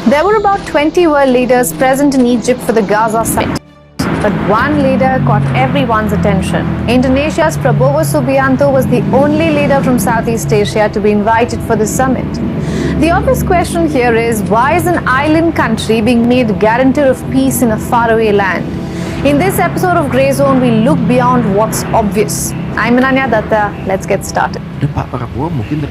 There were about 20 world leaders present in Egypt for the Gaza summit. But one leader caught everyone's attention. Indonesia's Prabowo Subianto was the only leader from Southeast Asia to be invited for the summit. The obvious question here is, why is an island country being made guarantor of peace in a faraway land? In this episode of Grey Zone, we look beyond what's obvious. I'm Ananya Datta. Let's get started. Dan Pak Prabowo mungkin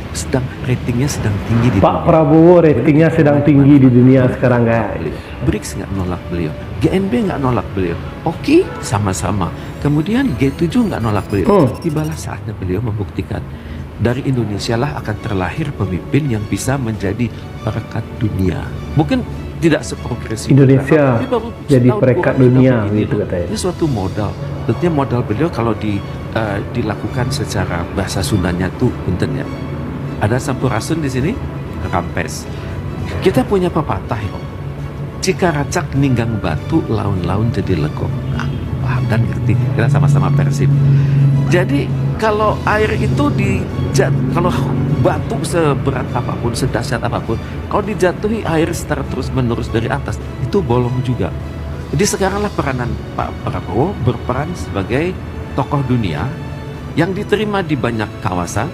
ratingnya sedang tinggi di Pak dunia. Prabowo ratingnya sedang tinggi di dunia sekarang, guys. BRICS nggak nolak beliau, GNB nggak nolak beliau, oke sama-sama. Kemudian G7 nggak nolak beliau. Tibalah saatnya beliau membuktikan dari Indonesia lah akan terlahir pemimpin yang bisa menjadi perekat dunia. Mungkin tidak seprogresif Indonesia tapi baru jadi setahun, perekat 2 tahun dunia, begini gitu loh. katanya. Ini suatu modal. Tentunya modal beliau kalau dilakukan secara bahasa Sundanya tuh punten ya. Ada sampurasun di sini, rampes. Kita punya pepatah ya. Jika racak ninggang batu, laun-laun jadi legok. Nah, paham dan ngerti. Kita sama-sama persib. Jadi kalau air itu kalau batu seberat apapun, sedahsyat apapun, kalau dijatuhi air secara terus-menerus dari atas, itu bolong juga. Jadi sekaranglah peranan Pak Prabowo berperan sebagai tokoh dunia yang diterima di banyak kawasan,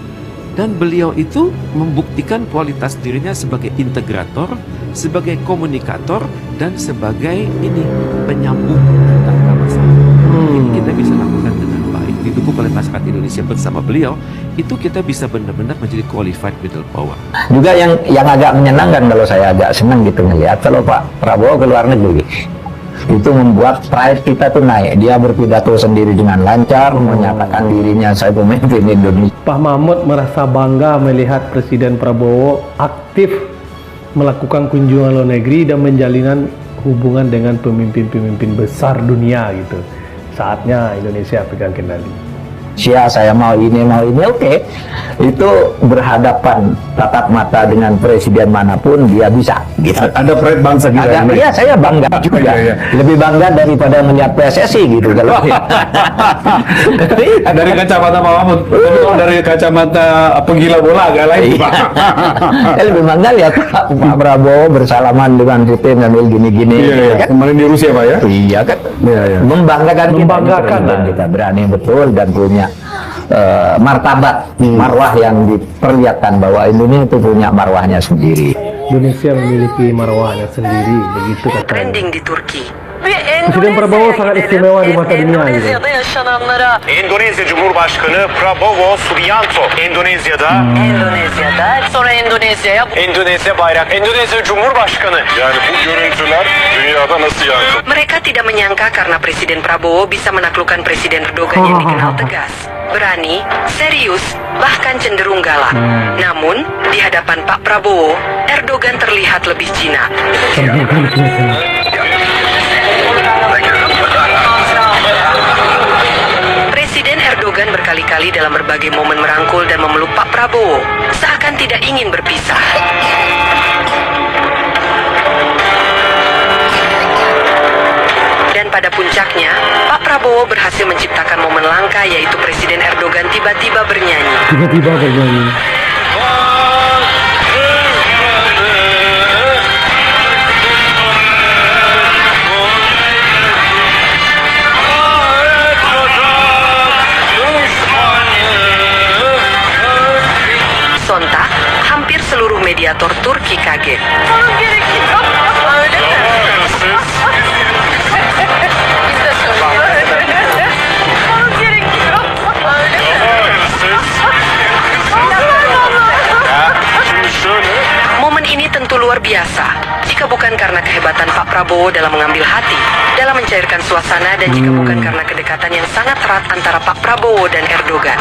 dan beliau itu membuktikan kualitas dirinya sebagai integrator, sebagai komunikator, dan sebagai penyambung antar kawasan. Ini kita bisa lakukan dengan baik, didukung oleh masyarakat Indonesia bersama beliau, itu kita bisa benar-benar menjadi qualified middle power. Juga yang agak menyenangkan, kalau saya agak senang gitu ngelihat kalau Pak Prabowo ke luar negeri, itu membuat pride kita tuh naik. Dia berpidato sendiri dengan lancar, menyatakan dirinya saya pemimpin Indonesia. Pak Mahmud merasa bangga melihat Presiden Prabowo aktif melakukan kunjungan luar negeri dan menjalin hubungan dengan pemimpin-pemimpin besar dunia gitu. Saatnya Indonesia pegang kendali. Saya mau ini, oke. Itu berhadapan tatap mata dengan presiden manapun dia bisa. Gitu. Ada pride bangsa kita. Iya, saya bangga juga. Iya. Lebih bangga daripada melihat PSSI gitu kalau. Dari kacamata Pak Mahmud, tapi kalau dari kacamata penggila bola agak lain, Pak. Saya lebih bangga lihat Pak Prabowo bersalaman dengan Putin sambil gini-gini. Iya. Kan? Kemarin di Rusia, Pak ya. Iya kan. Iya. Membanggakan Membanggakan kita berani betul dan punya martabat, marwah yang diperlihatkan bahwa Indonesia itu punya marwahnya sendiri. Indonesia memiliki marwahnya sendiri, begitu katanya. Trending di Turki. Presiden Prabowo sangat istimewa di mata dunia gitu. Endonezya Cumhurbaşkanı Prabowo Subianto Endonezya'da Sonra Endonezya'ya Endonezya bayrak Endonezya Cumhurbaşkanı. Yani bu görüntüler dünyada nasıl yankı? mereka tidak menyangka karena Presiden Prabowo bisa menaklukkan Presiden Erdogan yang dikenal tegas, berani, serius, bahkan cenderung galak. Namun, di hadapan Pak Prabowo, Erdogan terlihat lebih jinak. Presiden Erdogan berkali-kali dalam berbagai momen merangkul dan memeluk Pak Prabowo, seakan tidak ingin berpisah. Dan pada puncaknya, Pak Prabowo berhasil menciptakan momen langka, yaitu Presiden Erdogan tiba-tiba bernyanyi. Tiba-tiba bernyanyi. Sontak, hampir seluruh mediator Turki kaget. Momen ini tentu luar biasa, jika bukan karena kehebatan Pak Prabowo dalam mengambil hati, dalam mencairkan suasana, dan jika bukan karena kedekatan yang sangat erat antara Pak Prabowo dan Erdogan.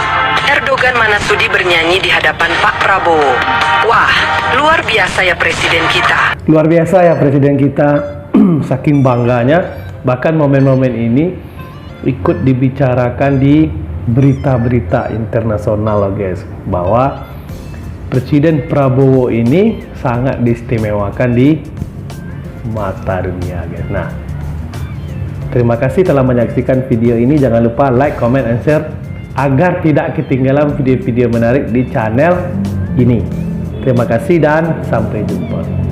Erdogan mana sudi bernyanyi di hadapan Pak Prabowo. Wah, luar biasa ya presiden kita. Luar biasa ya presiden kita. Saking bangganya, bahkan momen-momen ini ikut dibicarakan di berita-berita internasional loh guys, bahwa Presiden Prabowo ini sangat diistimewakan di mata dunia guys. Nah, terima kasih telah menyaksikan video ini. Jangan lupa like, comment, and share agar tidak ketinggalan video-video menarik di channel ini. Terima kasih dan sampai jumpa.